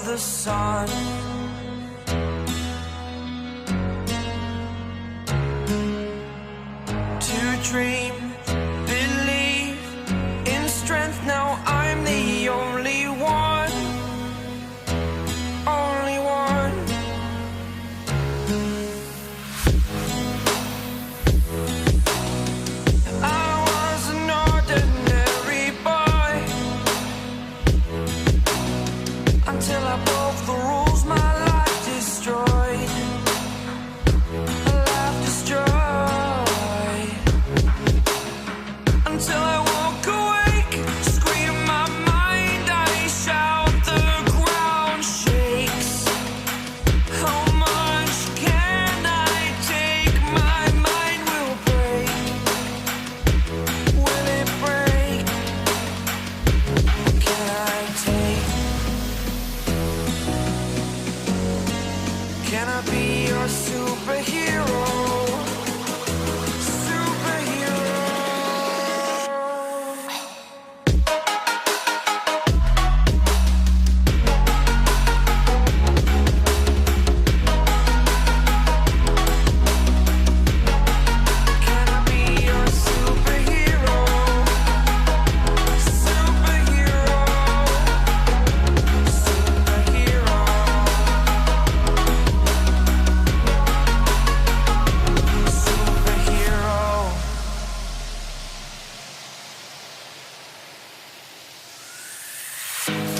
the sun. To dream, believe in strength. Now I'm the only one, only one. I was an ordinary boy until I broke the rules. My life destroyed, a life destroyed. Until I walk awake, scream my mind, I shout, the ground shakes. How much can I take? My mind will break. Will it break? What can I take? Can I be your superhero?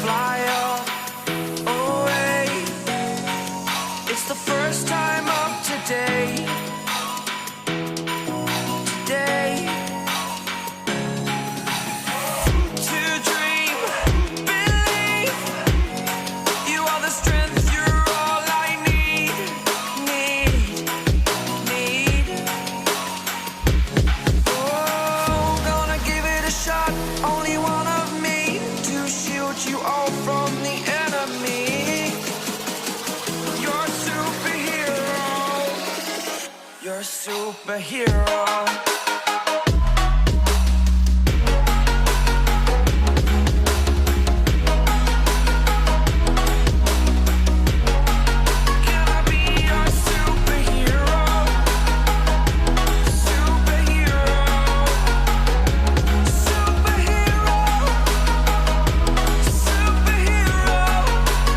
Fly away. It's the first time of today. Today. To dream, believe. You are the strength, you're all I need. Oh, gonna give it a shot. Only one of me to shield you all from the enemy. You're a superhero. You're a superhero. Can I be your superhero? Superhero. Superhero. Superhero.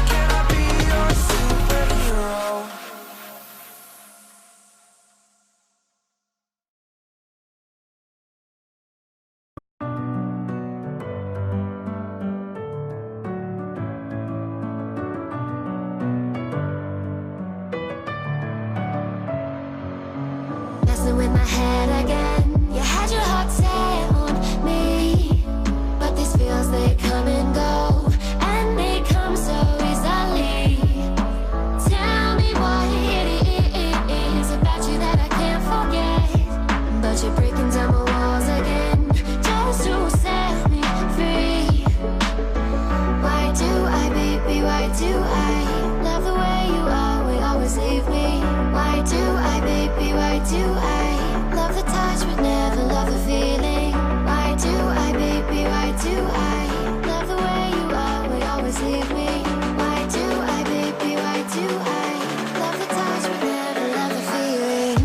Can I be your superhero? Messing with my head again. You had your heart set on me, but these feels, they come and go, and they come so easily. Tell me what it is about you that I can't forget, but you're breaking down my walls again just to set me free. Why do I, baby, why do I love the way you are, we always leave me? Why do I, baby, why do I love the touch but never love the feeling? Why do I, baby, why do I love the way you are, we always leave me? Why do I, baby, why do I love the touch but never love the feeling?